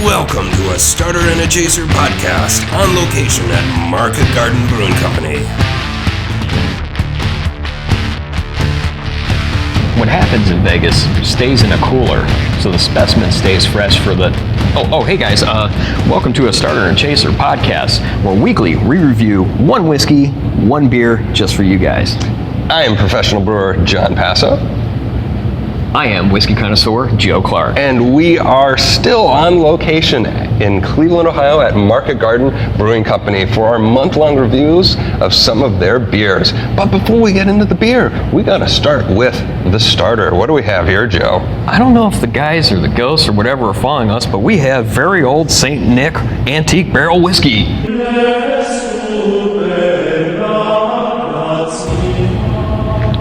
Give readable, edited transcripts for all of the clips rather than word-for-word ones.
Welcome to a Starter and a Chaser podcast on location at Market Garden Brewing Company. What happens in Vegas stays in a cooler, so the specimen stays fresh for the... Hey guys, welcome to a Starter and Chaser podcast, where weekly we review one whiskey, one beer, just for you guys. I am Professional Brewer Jon Passow. I am Whiskey Connoisseur Joe Clarke. And we are still on location in Cleveland, Ohio at Market Garden Brewing Company for our month-long reviews of some of their beers. But before we get into the beer, we gotta start with the starter. What do we have here, Joe? I don't know if the guys or the ghosts or whatever are following us, but we have very old St. Nick antique barrel whiskey.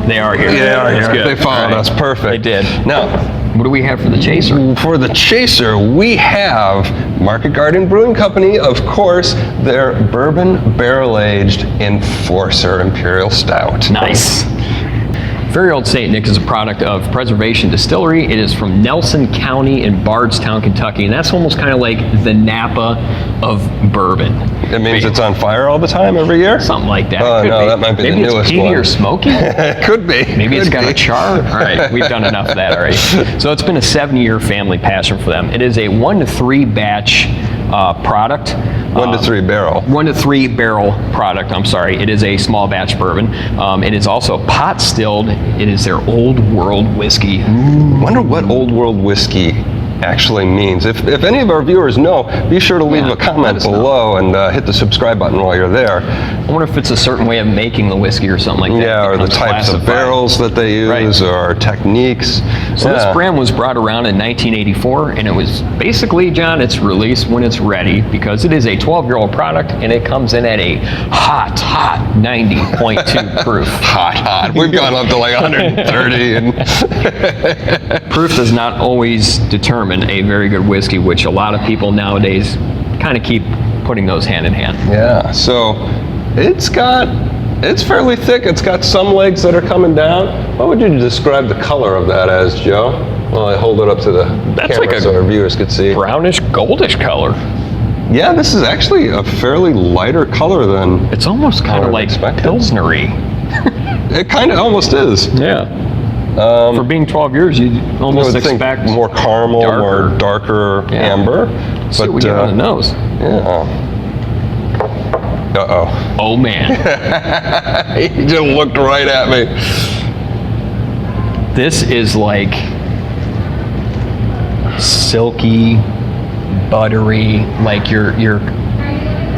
They are here. They are here. Good. They followed us. Perfect. They did. Now, what do we have for the chaser? For the chaser, we have Market Garden Brewing Company, of course, their bourbon barrel-aged Enforcer Imperial Stout. Nice. Very Old St. Nick is a product of Preservation Distillery. It is from Nelson County in Bardstown, Kentucky, and that's almost kind of like the Napa of bourbon. It means it's on fire all the time, every year? Something like that. Oh, no, that might be the newest one. Maybe it's peaty or smoky? Could be. Maybe it's got a char. All right, we've done enough of that already. So it's been a 7-year family passion for them. It is a 1 to 3 batch product. 1 to 3 barrel. 1 to 3 barrel product, I'm sorry. It is a small batch bourbon. It is also pot stilled. It is their Old World whiskey. Wonder what Old World whiskey actually means. If any of our viewers know, be sure to leave a comment below and hit the subscribe button while you're there. I wonder if it's a certain way of making the whiskey or something like that. Yeah, or the types of barrels that they use, or techniques. So this brand was brought around in 1984, and it was basically, John, it's released when it's ready, because it is a 12-year-old product, and it comes in at a hot 90.2 proof. Hot. We've gone up to like 130. And proof does not always determine a very good whiskey, which a lot of people nowadays kind of keep putting those hand in hand. Yeah, so it's fairly thick. It's got some legs that are coming down. What would you describe the color of that as, Joe? Well, I hold it up to the camera so our viewers could see. Brownish, goldish color. Yeah, this is actually a fairly lighter color than... It's almost kind of like Pilsner-y. It kind of almost is. Yeah. For being 12 years, you almost expect more caramel, more darker amber. Let's see what we get on the nose. Yeah. Uh-oh. Oh, man. He just looked right at me. This is like silky, buttery, like you're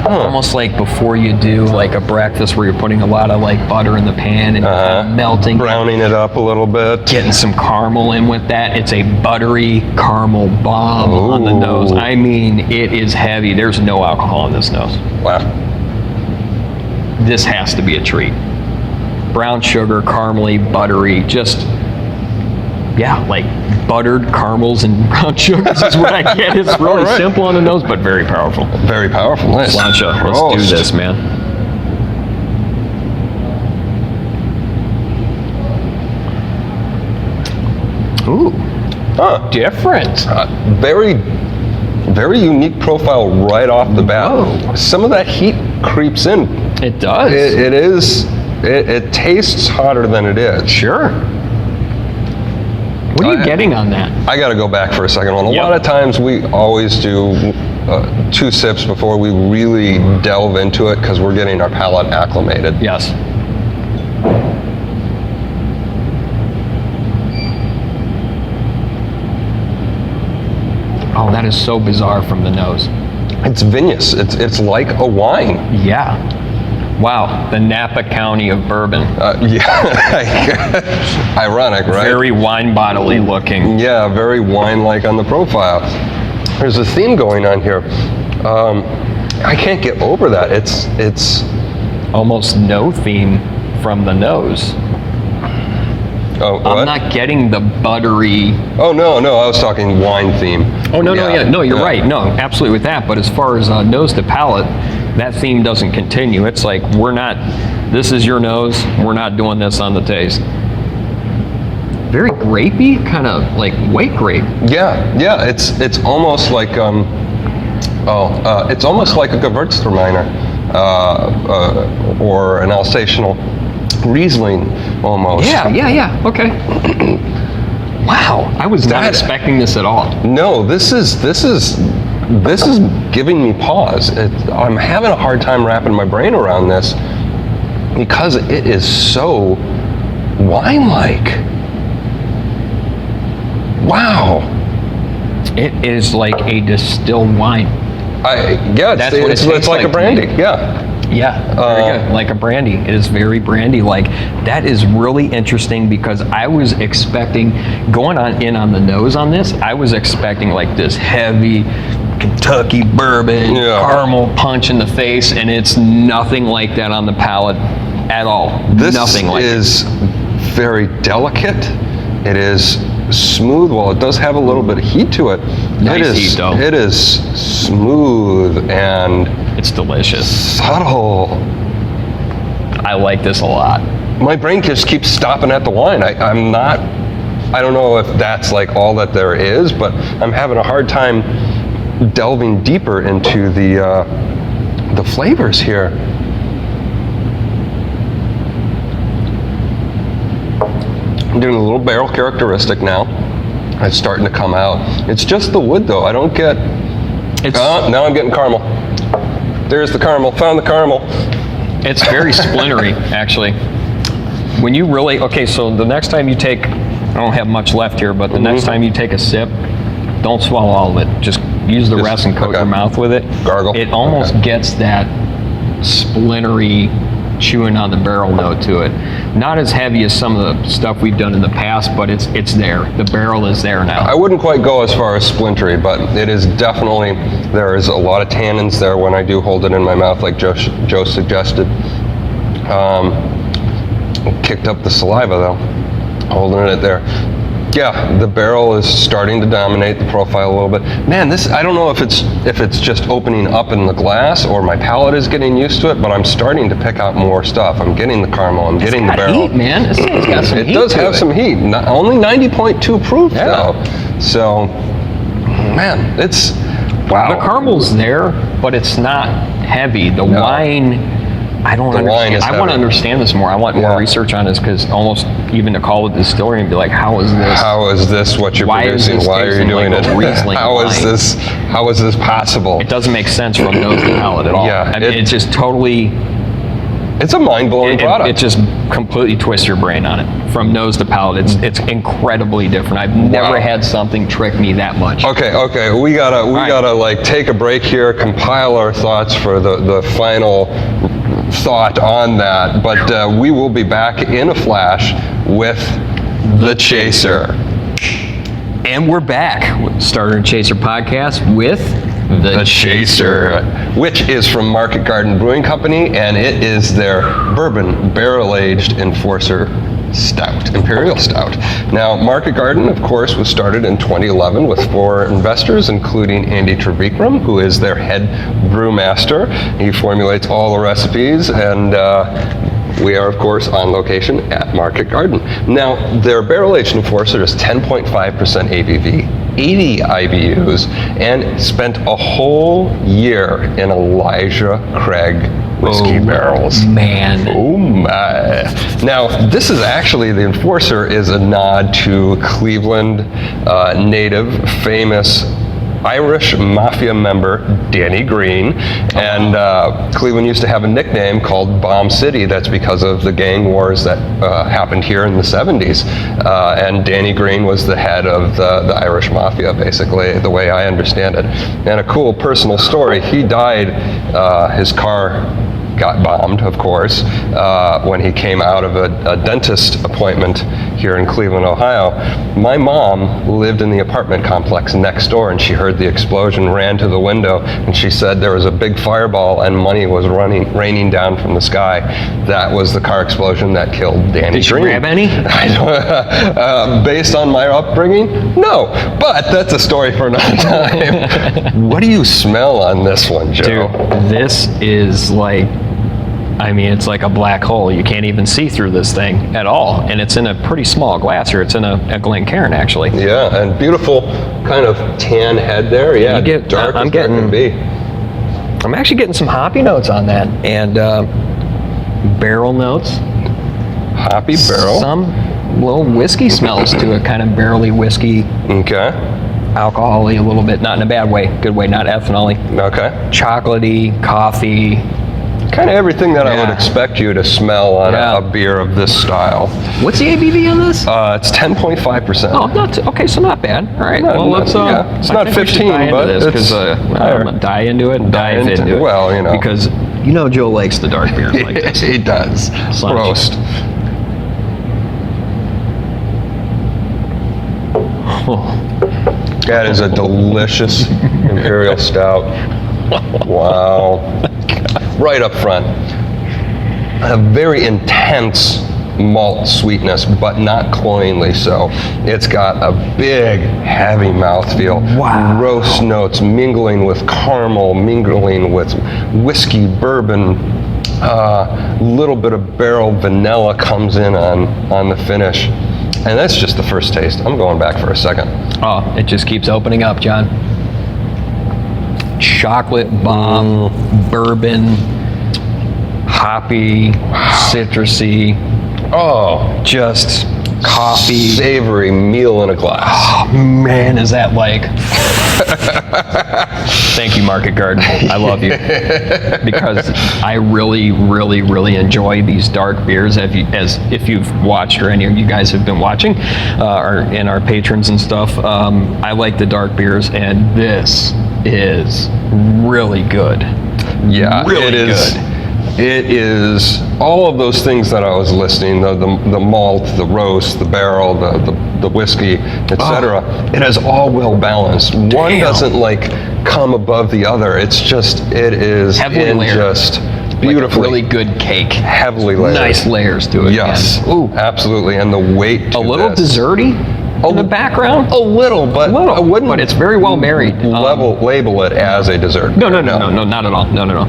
almost like before you do like a breakfast where you're putting a lot of like butter in the pan and melting, browning it up a little bit, getting some caramel in with that. It's a buttery caramel bomb on the nose. I mean, it is heavy. There's no alcohol in this nose. Wow. This has to be a treat. Brown sugar, caramely, buttery, just like buttered caramels and brown sugars is what I get. It's really simple on the nose, but very powerful. Very powerful. Nice. Slancha, let's do this, man. Ooh, different. Very, very unique profile right off the bat. Whoa. Some of that heat creeps in. It does. It tastes hotter than it is. Sure. What are you getting on that? I got to go back for a second one. A lot of times we always do 2 sips before we really delve into it because we're getting our palate acclimated. Yes. Oh, that is so bizarre from the nose. It's vinous. It's like a wine. Yeah. Wow, the Napa County of bourbon. Ironic, right? Very wine bottle-y looking. Yeah, very wine-like on the profile. There's a theme going on here. I can't get over that. It's almost no theme from the nose. Oh, what? I'm not getting the buttery. Oh, no, I was talking wine theme. Oh, no, you're right. No, absolutely with that. But as far as nose to palate, that theme doesn't continue. It's like, this is your nose, we're not doing this on the taste. Very grapey, kind of like white grape. Yeah, it's almost like It's almost like a Gewürztraminer or an Alsatial Riesling almost. Yeah. Okay. Wow, I was not expecting this at all. No, this is giving me pause. I'm having a hard time wrapping my brain around this because it is so wine-like. Wow. It is like a distilled wine. It's like a brandy. Yeah, very good. Like a brandy. It is very brandy-like. That is really interesting because I was expecting, going on the nose on this, I was expecting like this heavy Kentucky bourbon, caramel punch in the face, and it's nothing like that on the palate at all. Nothing like This is very delicate. It is smooth. Well, it does have a little bit of heat to it. Heat, though. It is smooth and it's delicious. Subtle. I like this a lot. My brain just keeps stopping at the wine. I don't know if that's like all that there is, but I'm having a hard time delving deeper into the flavors here. I'm doing a little barrel characteristic now. It's starting to come out. It's just the wood though. I don't get. Now I'm getting caramel. There's the caramel. Found the caramel. It's very splintery, actually. When you really, so the next time you take, I don't have much left here, but the next time you take a sip, don't swallow all of it. Just use the rest and coat your mouth with it. Gargle. It almost gets that splintery, chewing on the barrel note to it. Not as heavy as some of the stuff we've done in the past, but it's there. The barrel is there now. I wouldn't quite go as far as splintery, but it is definitely, there is a lot of tannins there when I do hold it in my mouth like Joe suggested. Kicked up the saliva though, holding it there. Yeah, the barrel is starting to dominate the profile a little bit. Man, this, I don't know if it's just opening up in the glass or my palate is getting used to it, but I'm starting to pick out more stuff. I'm getting the caramel, I'm getting the barrel. Heat, man. It's got some heat. It does have some heat. Only 90.2 proof though. So, man, it's, wow. The caramel's there, but it's not heavy. The wine, I don't understand. I want to understand this more. I want more research on this because almost even to call it distillery and be like, how is this? How is this what you're producing? Why are you doing it? How is this possible? It doesn't make sense from nose to palate at all. Yeah, I mean, it's just totally. It's a mind-blowing product. It just completely twists your brain on it from nose to palate. It's incredibly different. I've never had something trick me that much. Okay. We gotta like take a break here, compile our thoughts for the final thought on that, but we will be back in a flash with The Chaser. And we're back, Starter and Chaser podcast with The Chaser, which is from Market Garden Brewing Company, and it is their bourbon barrel-aged enforcer stout, imperial stout. Now, Market Garden, of course, was started in 2011 with 4 investors, including Andy Trevikram, who is their head brewmaster. He formulates all the recipes, and we are, of course, on location at Market Garden. Now, their barrel-aged enforcer is 10.5% ABV, 80 IBUs, and spent a whole year in Elijah Craig whiskey barrels. Man. Oh my. Now, this is actually, the enforcer is a nod to Cleveland native, famous Irish mafia member Danny Green, and Cleveland used to have a nickname called Bomb City. That's because of the gang wars that happened here in the 70s, and Danny Green was the head of the Irish mafia, basically, the way I understand it. And a cool personal story, he died, his car got bombed, of course, when he came out of a dentist appointment here in Cleveland, Ohio. My mom lived in the apartment complex next door, and she heard the explosion, ran to the window, and she said there was a big fireball and money was raining down from the sky. That was the car explosion that killed Danny Green. Did you grab any? Based on my upbringing, no, but that's a story for another time. What do you smell on this one, Joe? Dude, this is like, I mean, it's like a black hole. You can't even see through this thing at all. And it's in a pretty small glass here. It's in a Glencairn, actually. Yeah, and beautiful kind of tan head there. Yeah, dark as dark can be. I'm actually getting some hoppy notes on that, and barrel notes. Hoppy barrel. Some little whiskey smells to it, kind of barrely whiskey. Okay. Alcohol-y a little bit, not in a bad way, good way, not ethanol-y. Okay. Chocolatey, coffee. Kind of everything that I would expect you to smell on a beer of this style. What's the ABV on this? It's 10.5%. Oh, okay, so not bad. All right, let's. It's not 15, but it's because I'm gonna dive into it. Well, you know, because Joe likes the dark beers like this. He does. Roast. That is a delicious imperial stout. Wow. Right up front. A very intense malt sweetness, but not cloyingly so. It's got a big, heavy mouthfeel. Wow. Roast notes mingling with caramel, mingling with whiskey, bourbon. Little bit of barrel vanilla comes in on the finish. And that's just the first taste. I'm going back for a second. Oh, it just keeps opening up, John. Chocolate bomb, bourbon, hoppy, citrusy. Oh, just coffee. Savory meal in a glass. Oh, man, is that like... Thank you, Market Garden. I love you. Because I really, really, really enjoy these dark beers. If you've watched, or any of you guys have been watching, and our patrons and stuff, I like the dark beers, and this is really good. Yeah, really it is. Good. It is all of those things that I was listing, the malt, the roast, the barrel, the whiskey, etc. It is all well balanced. One doesn't like come above the other. It is heavily layered. Just beautifully. Like a really good cake. Heavily layered. Nice layers to it. Yes. Man. Ooh. Absolutely. And the weight to a little desserty in the background. A little, but I wouldn't. But it's very well married. Label it as a dessert. No, not at all. No.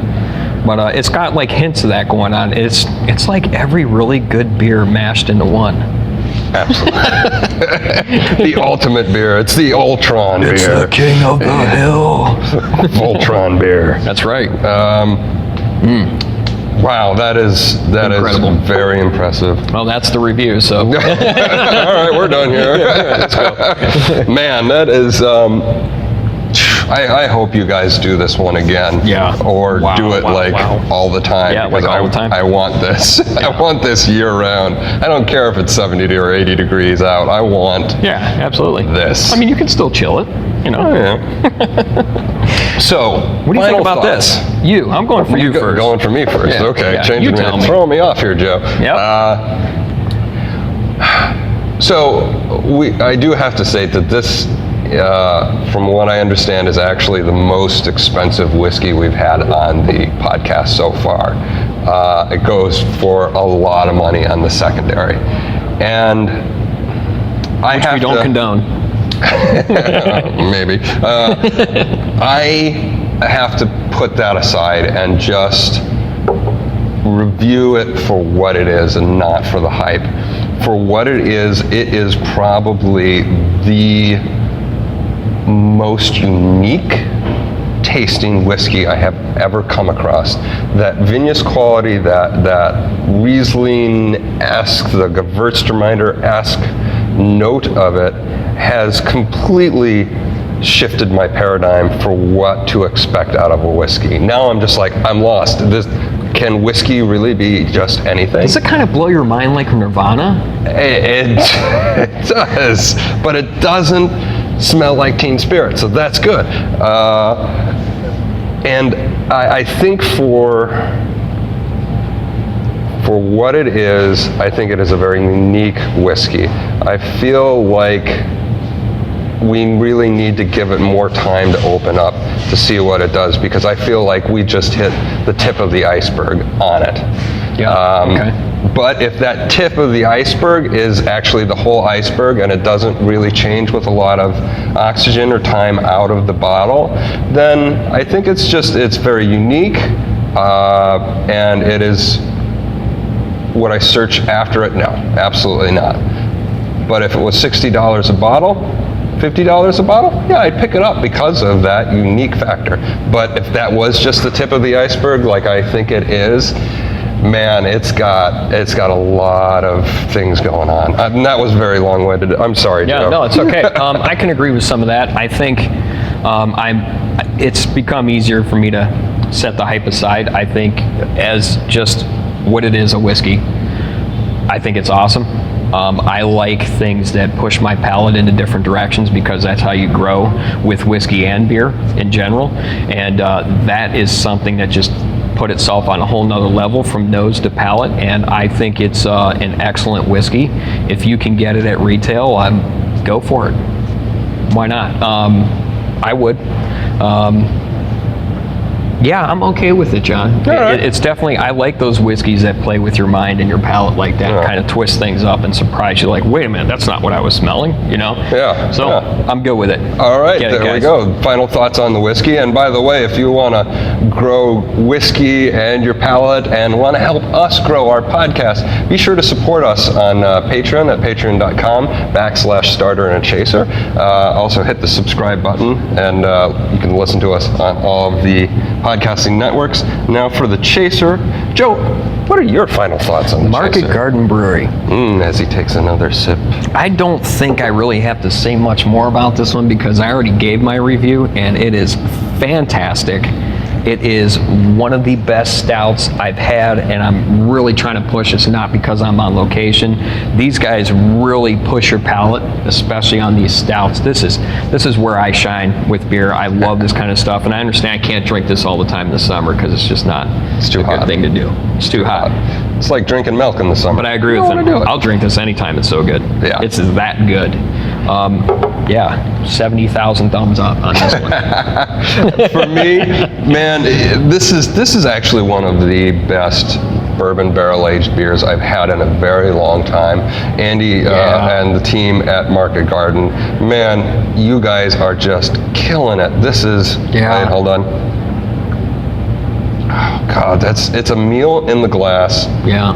But it's got like hints of that going on. It's like every really good beer mashed into one. Absolutely. The ultimate beer. It's the Ultron beer. It's the king of the hill. Ultron beer. That's right. Wow, that is very impressive. Well, that's the review. So. All right, we're done here. Let's go. Man, that is. I hope you guys do this one again. Yeah. Or do it all the time. Yeah, like all the time. I want this. Yeah. I want this year round. I don't care if it's 70 or 80 degrees out. I want. Yeah, absolutely. This. I mean, you can still chill it. Oh, yeah. So, what do you think about this? I'm going for you first. Going for me first. Yeah, okay, yeah. Changing me. Throwing me off here, Joe. Yep. So I do have to say that this, from what I understand, is actually the most expensive whiskey we've had on the podcast so far. It goes for a lot of money on the secondary, and Which we don't condone. Maybe. I have to put that aside and just review it for what it is and not for the hype. For what it is probably the most unique tasting whiskey I have ever come across. That Vinous quality, that Riesling-esque, the Gewürztraminer-esque note of it has completely shifted my paradigm for what to expect out of a whiskey. Now I'm just like, I'm lost. Can whiskey really be just anything? Does it kind of blow your mind like Nirvana? It does, but it doesn't smell like teen spirit, so that's good. And I think for what it is, I think it is a very unique whiskey. I feel like we really need to give it more time to open up to see what it does, because I feel like we just hit the tip of the iceberg on it. Yeah. Okay. But if that tip of the iceberg is actually the whole iceberg and it doesn't really change with a lot of oxygen or time out of the bottle, then I think it's very unique. And it is, would I search after it? No, absolutely not. But if it was $60 a bottle, $50 a bottle, yeah, I'd pick it up because of that unique factor. But if that was just the tip of the iceberg, like I think it is, man, it's got a lot of things going on. And that was very long-winded. I'm sorry, Yeah, Joe. no, it's okay. I can agree with some of that. I think it's become easier for me to set the hype aside. I think as just what it is, a whiskey, I think it's awesome. I like things that push my palate into different directions because that's how you grow with whiskey and beer in general. And that is something that just put itself on a whole nother level from nose to palate. And I think it's an excellent whiskey. If you can get it at retail, go for it. Why not? I would. Yeah, I'm okay with it, John. Right. It's definitely, I like those whiskeys that play with your mind and your palate like that, kind of twist things up and surprise you like, wait a minute, that's not what I was smelling, you know? Yeah. So I'm good with it. All right, Get it, there we guys. go. Final thoughts on the whiskey. And by the way, if you want to grow whiskey and your palate and want to help us grow our podcast, be sure to support us on Patreon at patreon.com/starter and a chaser. Also hit the subscribe button and you can listen to us on all of the podcasting networks. Now for the chaser, Joe, what are your final thoughts on the Market chaser? Garden Brewery. As he takes another sip. I don't think I really have to say much more about this one because I already gave my review and it is fantastic. It is one of the best stouts I've had, and I'm really trying to push. It's not because I'm on location. These guys really push your palate, especially on these stouts. This is where I shine with beer. I love this kind of stuff, and I understand I can't drink this all the time in the summer because it's just not too a hot. good thing to do. It's too hot. It's like drinking milk in the summer. But I agree with him. I'll drink this anytime. It's so good. Yeah. It's that good. Yeah, 70,000 thumbs up on this one. For me, man, this is actually one of the best bourbon barrel-aged beers I've had in a very long time. Andy and the team at Market Garden, man, you guys are just killing it. This is, wait, hold on. Oh God, it's a meal in the glass. Yeah.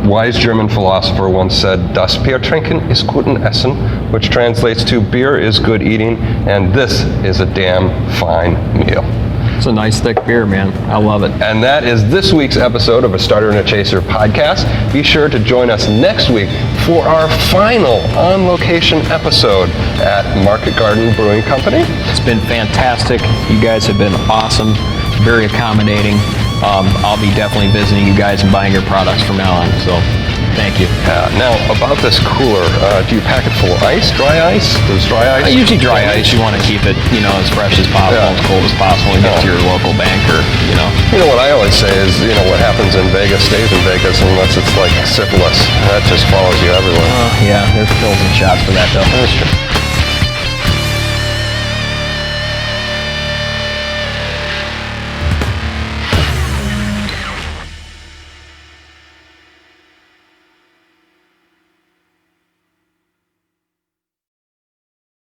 Wise German philosopher once said, "Das Bier trinken ist guten Essen," which translates to "beer is good eating," and this is a damn fine meal. It's a nice thick beer, man. I love it. And that is this week's episode of a Starter and a Chaser podcast. Be sure to join us next week for our final on-location episode at Market Garden Brewing Company. It's been fantastic. You guys have been awesome, very accommodating. I'll be definitely visiting you guys and buying your products from now on. So thank you. Now, about this cooler, do you pack it full of ice, dry ice? Does dry ice? Usually dry ice. You want to keep it, as fresh as possible, as cold as possible, and get to your local banker. You know what I always say is, what happens in Vegas stays in Vegas unless it's like syphilis. That just follows you everywhere. Yeah, there's pills and shots for that, though. That's true.